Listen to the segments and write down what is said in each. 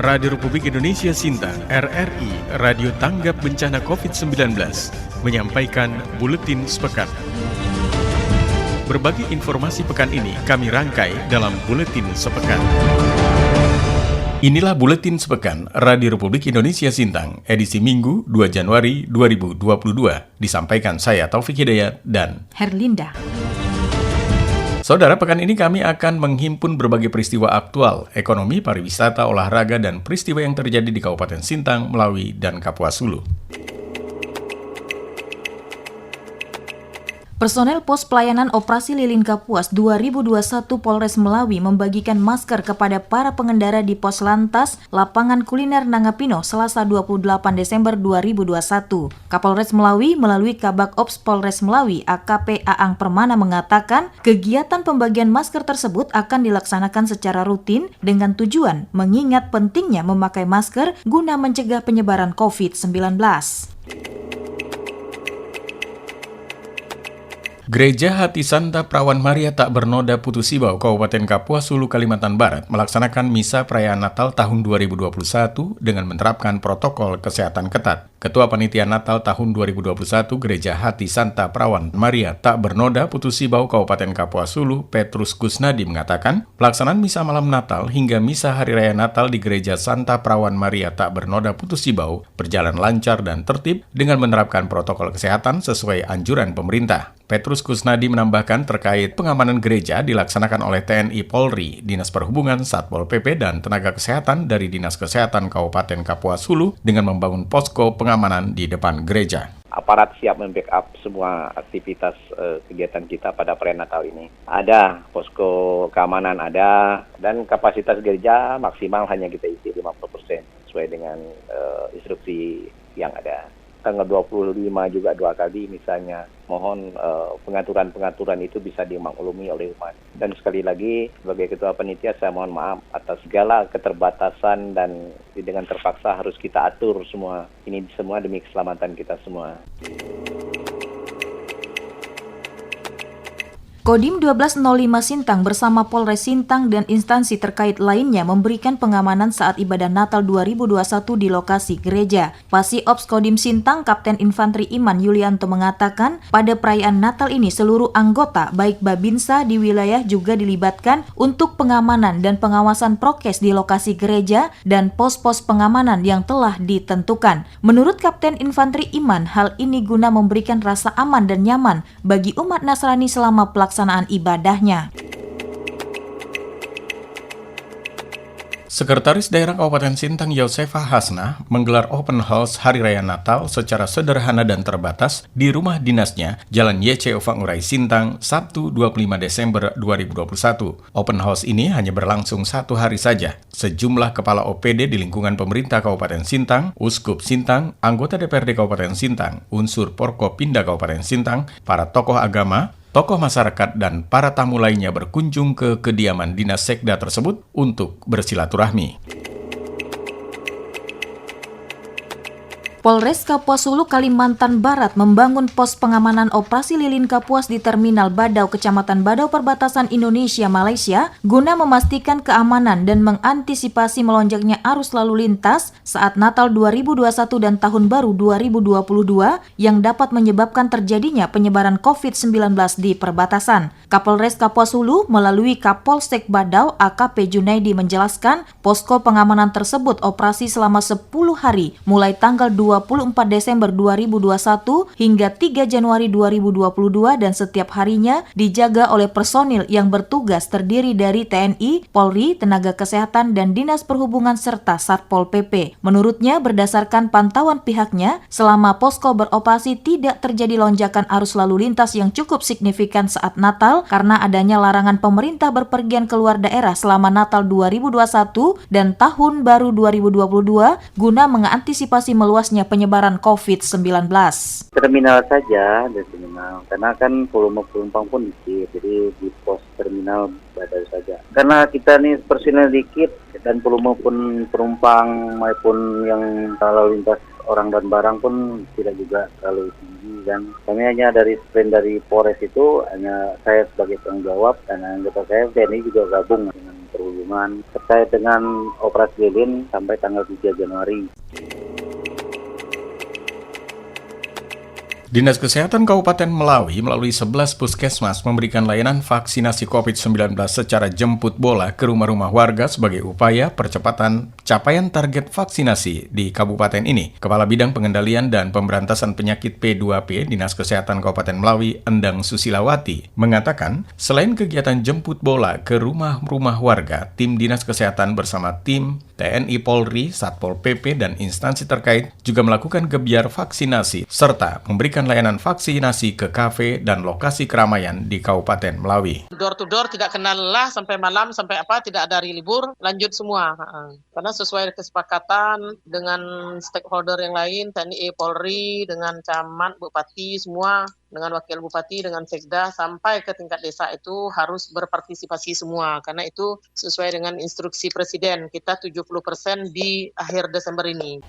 Radio Republik Indonesia Sintang, RRI, Radio Tanggap Bencana COVID-19, menyampaikan Buletin Sepekan. Berbagai informasi pekan ini kami rangkai dalam Buletin Sepekan. Inilah Buletin Sepekan Radio Republik Indonesia Sintang, edisi Minggu 2 Januari 2022. Disampaikan saya Taufik Hidayat dan Herlinda. Saudara, pekan ini kami akan menghimpun berbagai peristiwa aktual, ekonomi, pariwisata, olahraga, dan peristiwa yang terjadi di Kabupaten Sintang, Melawi, dan Kapuas Hulu. Personel Pos Pelayanan Operasi Lilin Kapuas 2021 Polres Melawi membagikan masker kepada para pengendara di Pos Lantas Lapangan Kuliner Nangapino Selasa 28 Desember 2021. Kapolres Melawi melalui Kabak Ops Polres Melawi AKP Aang Permana mengatakan kegiatan pembagian masker tersebut akan dilaksanakan secara rutin dengan tujuan mengingat pentingnya memakai masker guna mencegah penyebaran COVID-19. Gereja Hati Santa Perawan Maria Tak Bernoda Putusibau, Kabupaten Kapuas Hulu, Kalimantan Barat melaksanakan misa perayaan Natal tahun 2021 dengan menerapkan protokol kesehatan ketat. Ketua Panitia Natal tahun 2021 Gereja Hati Santa Perawan Maria Tak Bernoda Putusibau, Kabupaten Kapuas Hulu, Petrus Kusnadi mengatakan, pelaksanaan misa malam Natal hingga misa Hari Raya Natal di Gereja Santa Perawan Maria Tak Bernoda Putusibau berjalan lancar dan tertib dengan menerapkan protokol kesehatan sesuai anjuran pemerintah. Petrus Kusnadi menambahkan terkait pengamanan gereja dilaksanakan oleh TNI Polri, Dinas Perhubungan, Satpol PP, dan tenaga kesehatan dari Dinas Kesehatan Kabupaten Kapuas Hulu dengan membangun posko pengamanan di depan gereja. Aparat siap membackup semua aktivitas kegiatan kita pada perayaan Natal ini. Ada posko keamanan ada, dan kapasitas gereja maksimal hanya kita isi 50% sesuai dengan instruksi yang ada. Tanggal 25 juga 2 kali misalnya. Mohon pengaturan-pengaturan itu bisa dimaklumi oleh umat. Dan sekali lagi sebagai Ketua Panitia saya mohon maaf atas segala keterbatasan dan dengan terpaksa harus kita atur semua. Ini semua demi keselamatan kita semua. Kodim 1205 Sintang bersama Polres Sintang dan instansi terkait lainnya memberikan pengamanan saat ibadah Natal 2021 di lokasi gereja. Pasi Ops Kodim Sintang Kapten Infanteri Iman Yulianto mengatakan pada perayaan Natal ini seluruh anggota baik Babinsa di wilayah juga dilibatkan untuk pengamanan dan pengawasan prokes di lokasi gereja dan pos-pos pengamanan yang telah ditentukan. Menurut Kapten Infanteri Iman, hal ini guna memberikan rasa aman dan nyaman bagi umat Nasrani selama pelaksanaan ibadahnya. Sekretaris Daerah Kabupaten Sintang Yosefa Hasnah menggelar open house Hari Raya Natal secara sederhana dan terbatas di rumah dinasnya, Jalan YC Ngurai Sintang, Sabtu 25 Desember 2021. Open house ini hanya berlangsung 1 hari saja. Sejumlah kepala OPD di lingkungan pemerintah Kabupaten Sintang, Uskup Sintang, anggota DPRD Kabupaten Sintang, unsur Porkopinda Kabupaten Sintang, para tokoh agama, tokoh masyarakat, dan para tamu lainnya berkunjung ke kediaman Dinas Sekda tersebut untuk bersilaturahmi. Polres Kapuas Hulu, Kalimantan Barat membangun pos pengamanan operasi lilin Kapuas di Terminal Badau, Kecamatan Badau Perbatasan Indonesia-Malaysia guna memastikan keamanan dan mengantisipasi melonjaknya arus lalu lintas saat Natal 2021 dan Tahun Baru 2022 yang dapat menyebabkan terjadinya penyebaran COVID-19 di perbatasan. Kapolres Kapuas Hulu melalui Kapolsek Badau AKP Junaidi menjelaskan posko pengamanan tersebut operasi selama 10 hari mulai tanggal 24 Desember 2021 hingga 3 Januari 2022 dan setiap harinya dijaga oleh personil yang bertugas terdiri dari TNI, Polri, tenaga kesehatan, dan Dinas Perhubungan serta Satpol PP. Menurutnya, berdasarkan pantauan pihaknya, selama posko beroperasi tidak terjadi lonjakan arus lalu lintas yang cukup signifikan saat Natal karena adanya larangan pemerintah berpergian keluar daerah selama Natal 2021 dan Tahun Baru 2022 guna mengantisipasi meluasnya penyebaran COVID-19. Terminal saja, di terminal. Karena kan volume penumpang pun dikit, jadi di pos terminal Badau saja. Karena kita nih personil dikit dan volume pun penumpang maupun yang lalu lintas orang dan barang pun tidak juga terlalu tinggi, dan kami hanya dari sprint dari Polres itu hanya saya sebagai tanggung jawab dan anggota saya TNI juga gabung dengan perhubungan pengumuman terkait dengan operasi lilin sampai tanggal 3 Januari. Dinas Kesehatan Kabupaten Melawi melalui 11 puskesmas memberikan layanan vaksinasi COVID-19 secara jemput bola ke rumah-rumah warga sebagai upaya percepatan capaian target vaksinasi di kabupaten ini. Kepala Bidang Pengendalian dan Pemberantasan Penyakit P2P Dinas Kesehatan Kabupaten Melawi, Endang Susilawati, mengatakan selain kegiatan jemput bola ke rumah-rumah warga, tim Dinas Kesehatan bersama tim TNI Polri, Satpol PP, dan instansi terkait juga melakukan gebyar vaksinasi serta memberikan layanan vaksinasi ke kafe dan lokasi keramaian di Kabupaten Melawi. Door to door, tidak kenal lelah sampai malam, sampai tidak ada hari libur, lanjut semua. Karena sesuai kesepakatan dengan stakeholder yang lain, TNI Polri, dengan camat, bupati, semua, dengan wakil bupati, dengan sekda, sampai ke tingkat desa itu harus berpartisipasi semua. Karena itu sesuai dengan instruksi Presiden, kita 70% di akhir Desember ini.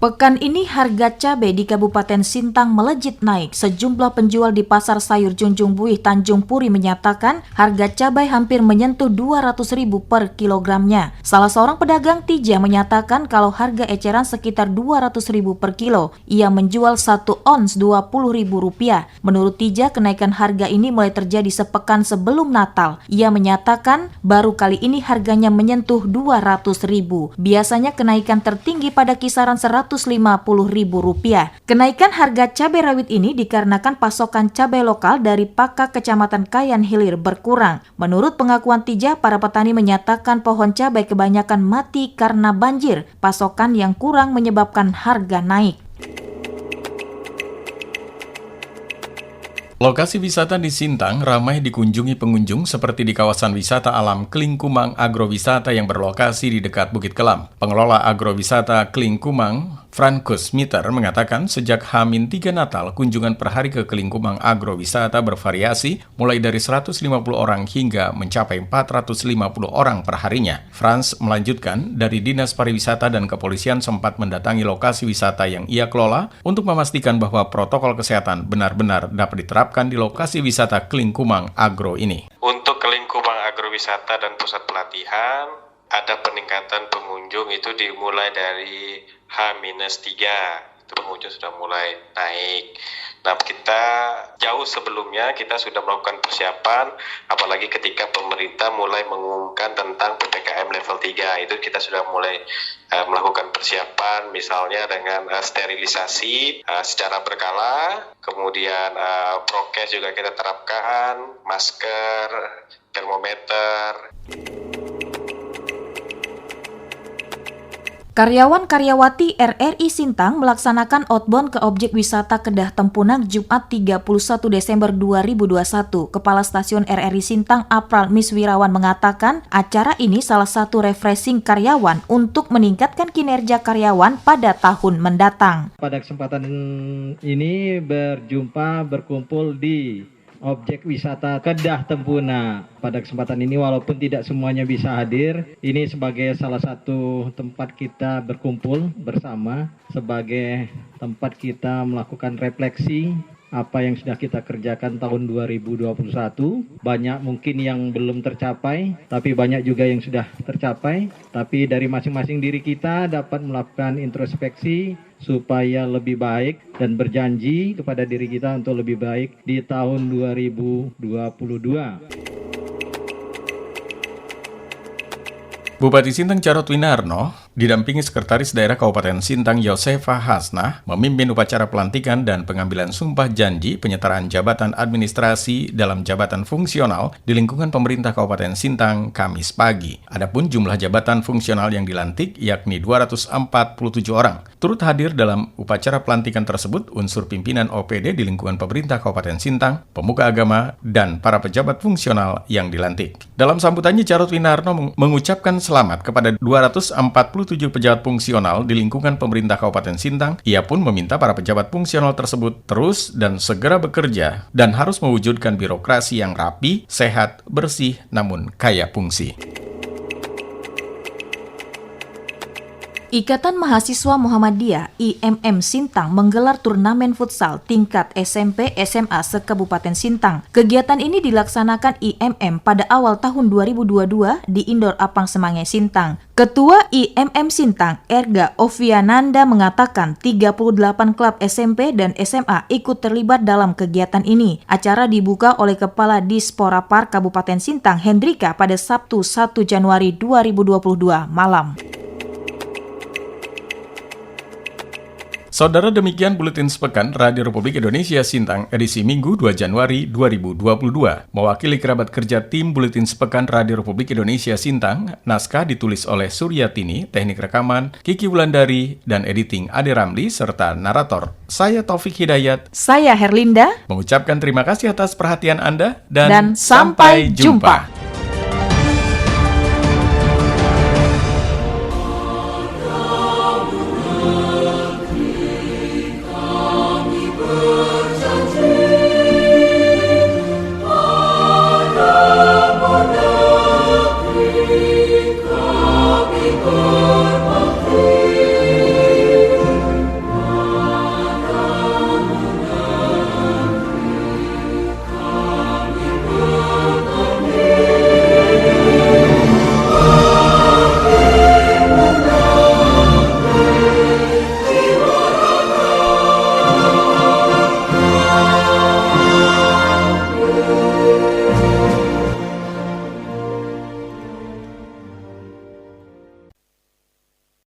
Pekan ini harga cabai di Kabupaten Sintang melejit naik. Sejumlah penjual di Pasar Sayur Junjung Buih Tanjung Puri menyatakan harga cabai hampir menyentuh 200.000 per kilogramnya. Salah seorang pedagang Tija menyatakan kalau harga eceran sekitar 200.000 per kilo. Ia menjual 1 ons Rp20.000. Menurut Tija, kenaikan harga ini mulai terjadi sepekan sebelum Natal. Ia menyatakan baru kali ini harganya menyentuh 200.000. Biasanya kenaikan tertinggi pada kisaran Rp150.000. Kenaikan harga cabai rawit ini dikarenakan pasokan cabai lokal dari Pakak Kecamatan Kayan Hilir berkurang. Menurut pengakuan Tija, para petani menyatakan pohon cabai kebanyakan mati karena banjir. Pasokan yang kurang menyebabkan harga naik. Lokasi wisata di Sintang ramai dikunjungi pengunjung seperti di kawasan wisata alam Klingkumang Agrowisata yang berlokasi di dekat Bukit Kelam. Pengelola agrowisata Klingkumang, Frankus Miter, mengatakan sejak H-3 Natal, kunjungan per hari ke Klingkumang Agrowisata bervariasi mulai dari 150 orang hingga mencapai 450 orang per harinya. Frans melanjutkan, dari Dinas Pariwisata dan Kepolisian sempat mendatangi lokasi wisata yang ia kelola untuk memastikan bahwa protokol kesehatan benar-benar dapat diterapkan di lokasi wisata Klingkumang Agro ini. Untuk Klingkumang Agrowisata dan pusat pelatihan, ada peningkatan pengunjung itu dimulai dari H-3. Itu pengunjung sudah mulai naik. Nah, kita jauh sebelumnya kita sudah melakukan persiapan, apalagi ketika pemerintah mulai mengumumkan tentang PPKM level 3. Itu kita sudah mulai melakukan persiapan, misalnya dengan sterilisasi secara berkala, kemudian prokes juga kita terapkan, masker, termometer. Karyawan-karyawati RRI Sintang melaksanakan outbound ke objek wisata Kedah Tempunang Jumat 31 Desember 2021. Kepala Stasiun RRI Sintang Apral Miswirawan mengatakan acara ini salah satu refreshing karyawan untuk meningkatkan kinerja karyawan pada tahun mendatang. Pada kesempatan ini berkumpul di objek wisata Kedah Tempuna. Pada kesempatan ini walaupun tidak semuanya bisa hadir, ini sebagai salah satu tempat kita berkumpul bersama, sebagai tempat kita melakukan refleksi apa yang sudah kita kerjakan tahun 2021. Banyak mungkin yang belum tercapai, tapi banyak juga yang sudah tercapai. Tapi dari masing-masing diri kita dapat melakukan introspeksi supaya lebih baik dan berjanji kepada diri kita untuk lebih baik di tahun 2022. Bupati Sintang Jarod Winarno didampingi Sekretaris Daerah Kabupaten Sintang Yosefa Hasnah memimpin upacara pelantikan dan pengambilan sumpah janji penyetaraan jabatan administrasi dalam jabatan fungsional di lingkungan pemerintah Kabupaten Sintang Kamis pagi. Adapun jumlah jabatan fungsional yang dilantik yakni 247 orang. Turut hadir dalam upacara pelantikan tersebut unsur pimpinan OPD di lingkungan pemerintah Kabupaten Sintang, pemuka agama, dan para pejabat fungsional yang dilantik. Dalam sambutannya, Jarod Winarno mengucapkan selamat kepada 247 pejabat fungsional di lingkungan pemerintah Kabupaten Sintang. Ia pun meminta para pejabat fungsional tersebut terus dan segera bekerja dan harus mewujudkan birokrasi yang rapi, sehat, bersih, namun kaya fungsi. Ikatan Mahasiswa Muhammadiyah IMM Sintang menggelar turnamen futsal tingkat SMP SMA se-Kabupaten Sintang. Kegiatan ini dilaksanakan IMM pada awal tahun 2022 di Indoor Apang Semanggi Sintang. Ketua IMM Sintang, Erga Oviananda mengatakan 38 klub SMP dan SMA ikut terlibat dalam kegiatan ini. Acara dibuka oleh Kepala Disporapar Kabupaten Sintang, Hendrika, pada Sabtu 1 Januari 2022 malam. Saudara, demikian Buletin Sepekan Radio Republik Indonesia Sintang edisi Minggu 2 Januari 2022. Mewakili kerabat kerja tim Buletin Sepekan Radio Republik Indonesia Sintang, naskah ditulis oleh Suryatini, teknik rekaman Kiki Wulandari, dan editing Ade Ramli, serta narator saya Taufik Hidayat. Saya Herlinda. Mengucapkan terima kasih atas perhatian Anda dan sampai jumpa.